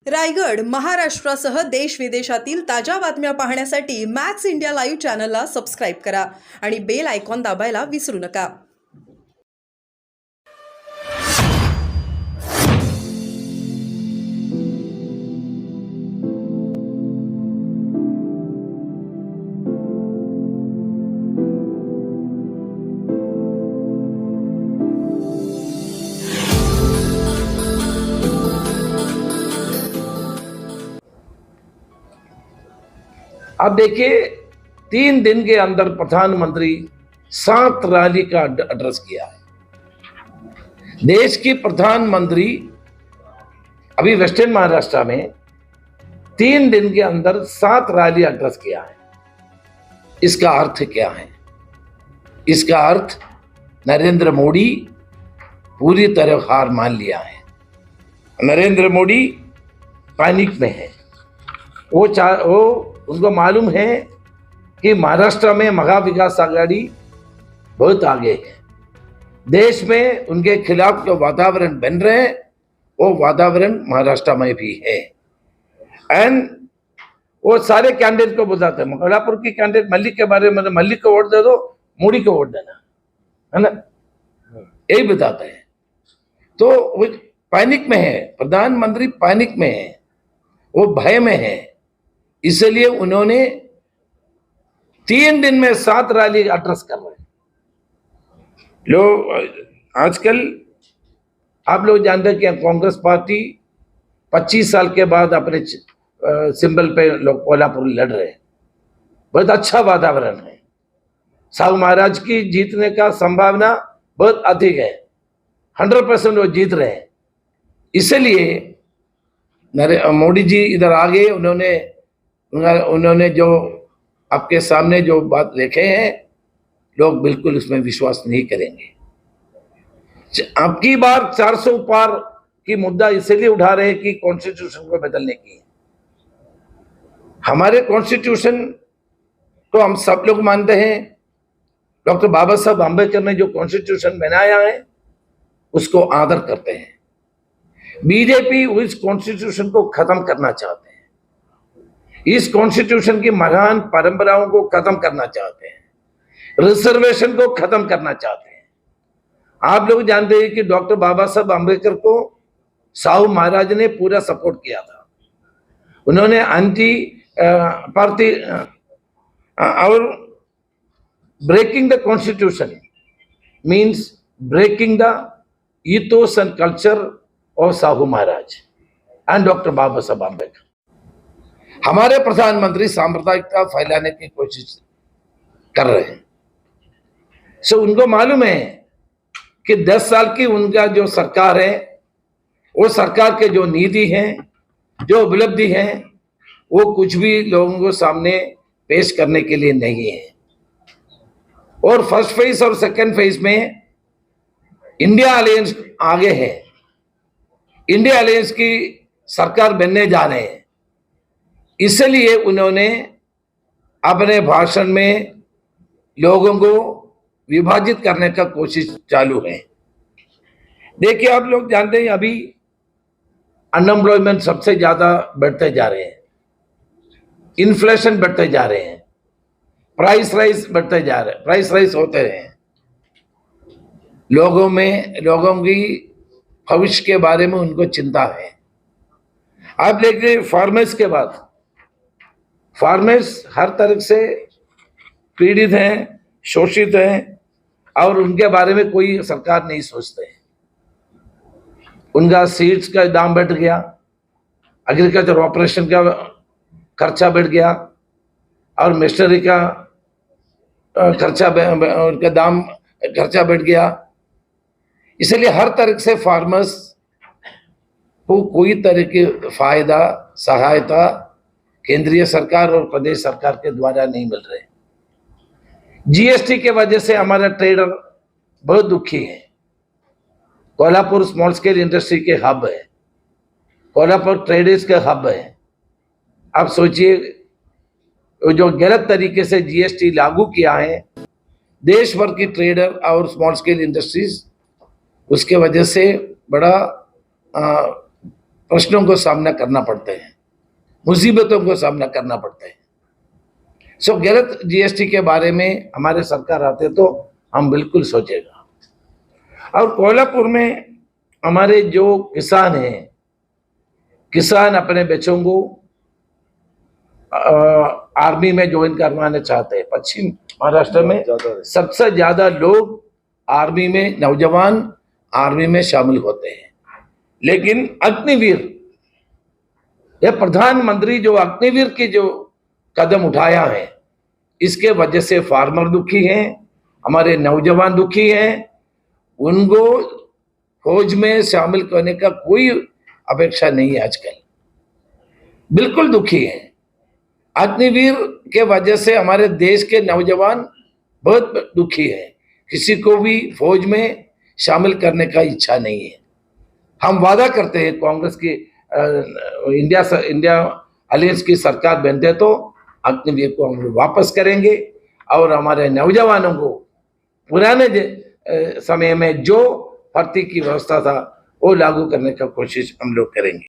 रायगड, महाराष्ट्रासह देश विदेशातील ताज्या बातम्या पाहण्यासाठी मॅक्स इंडिया लाईव्ह चॅनलला सबस्क्राईब करा आणि बेल आयकॉन दाबायला विसरू नका. अब देखिए 3 दिन के अंदर प्रधानमंत्री 7 रैली का एड्रेस किया है. देश की प्रधानमंत्री अभी वेस्टर्न महाराष्ट्र में 3 दिन के अंदर 7 रैली एड्रेस किया है. इसका अर्थ क्या है? इसका अर्थ नरेंद्र मोदी पूरी तरह हार मान लिया है. नरेंद्र मोदी पैनिक में है. वो उनको मालूम है कि महाराष्ट्र में महा विकास आघाड़ी बहुत आगे है. देश में उनके खिलाफ जो वातावरण बन रहे हैं वो वातावरण महाराष्ट्र में भी है. एंड वो सारे कैंडिडेट को बताते हैं. कोल्हापुर की कैंडिडेट मल्लिक के बारे में, मल्लिक को वोट दे दो, मोदी को वोट देना, है ना, यही बताते हैं. तो वो पैनिक में है. प्रधानमंत्री पैनिक में है, वो भय में है. इसलिए उन्होंने 3 दिन में 7 रैली एड्रेस कर रहे हैं. लोग आजकल आप लोग जानते हैं कि कांग्रेस पार्टी 25 साल के बाद अपने सिंबल पे लोग कोल्हापुर लड़ रहे हैं. बहुत अच्छा वातावरण है. साहू महाराज की जीतने का संभावना बहुत अधिक है. 100% वो जीत रहे हैं. इसलिए मोदी जी इधर आ गए. उन्होंने जो आपके सामने जो बात रखे हैं, लोग बिल्कुल उसमें विश्वास नहीं करेंगे. अब की बार 400 पार की मुद्दा इसलिए उठा रहे हैं कि कॉन्स्टिट्यूशन को बदलने की. हमारे कॉन्स्टिट्यूशन को हम सब लोग मानते हैं. डॉक्टर बाबा साहब आंबेडकर ने जो कॉन्स्टिट्यूशन बनाया है उसको आदर करते हैं. बीजेपी इस कॉन्स्टिट्यूशन को खत्म करना चाहते हैं. इस कॉन्स्टिट्यूशन की महान परंपराओं को खत्म करना चाहते हैं. रिजर्वेशन को खत्म करना चाहते हैं. आप लोग जानते हैं कि डॉक्टर बाबा साहब आंबेडकर को साहू महाराज ने पूरा सपोर्ट किया था. उन्होंने एंटी पार्टी और breaking the constitution means breaking the ethos and culture of Sahu Maharaj and doctor Baba Saheb Ambedkar. हमारे प्रधानमंत्री सांप्रदायिकता फैलाने की कोशिश कर रहे हैं. सो उनको मालूम है कि 10 साल की उनका जो सरकार है, वो सरकार के जो नीति हैं, जो उपलब्धि हैं, वो कुछ भी लोगों को सामने पेश करने के लिए नहीं है. और फर्स्ट फेज और सेकंड फेज में इंडिया अलायंस आगे है. इंडिया अलायंस की सरकार बनने जा रहे हैं. इसलिए उन्होंने अपने भाषण में लोगों को विभाजित करने का कोशिश चालू है. देखिए, आप लोग जानते हैं अभी अनएम्प्लॉयमेंट सबसे ज्यादा बढ़ते जा रहे हैं. इन्फ्लेशन बढ़ते जा रहे हैं. प्राइस राइज बढ़ते जा रहे हैं. प्राइस राइज होते रहे हैं. लोगों की भविष्य के बारे में उनको चिंता है. आप देखिए, फार्मर्स के बाद फार्मर्स हर तरह से पीड़ित हैं, शोषित हैं, और उनके बारे में कोई सरकार नहीं सोचते. उनका सीड्स का दाम बढ़ गया, एग्रीकल्चर ऑपरेशन का खर्चा बढ़ गया, और मशीनरी का खर्चा बढ़ गया. इसलिए हर तरह से फार्मर्स को कोई तरह की फायदा, सहायता केंद्रीय सरकार और प्रदेश सरकार के द्वारा नहीं मिल रहे. जीएसटी के वजह से हमारा ट्रेडर बहुत दुखी है. कोल्हापुर स्मॉल स्केल इंडस्ट्री के हब है. कोल्हापुर ट्रेडर्स के हब है. आप सोचिए, जो गलत तरीके से जीएसटी लागू किया है, देश भर की ट्रेडर और स्मॉल स्केल इंडस्ट्रीज उसके वजह से बड़ा प्रश्नों को सामना करना पड़ते हैं, मुसीबतों को सामना करना पड़ता है। सो गलत जीएसटी के बारे में हमारे सरकार आते तो हम बिल्कुल सोचेगा। और कोल्हापुर में हमारे जो किसान हैं, किसान अपने बच्चों को आर्मी में ज्वाइन करवाना चाहते हैं। पश्चिम महाराष्ट्र में सबसे ज्यादा लोग आर्मी में, नौजवान आर्मी में शामिल होते हैं। लेकिन अग्निवीर, यह प्रधानमंत्री जो अग्निवीर की जो कदम उठाया है, इसके वजह से फार्मर दुखी हैं, हमारे नौजवान दुखी हैं। उनको फौज में शामिल करने का कोई अपेक्षा नहीं है आजकल, बिल्कुल दुखी हैं। अग्निवीर के वजह से हमारे देश के नौजवान बहुत दुखी हैं। किसी को भी फौज में शामिल करने का इच्छा नहीं है। हम वादा करते हैं कांग्रेस की इंडिया अलायंस की सरकार बनते तो अग्निवीर को हम वापस करेंगे और हमारे नौजवानों को पुराने समय में जो भर्ती की व्यवस्था था वो लागू करने का कोशिश हम लोग करेंगे।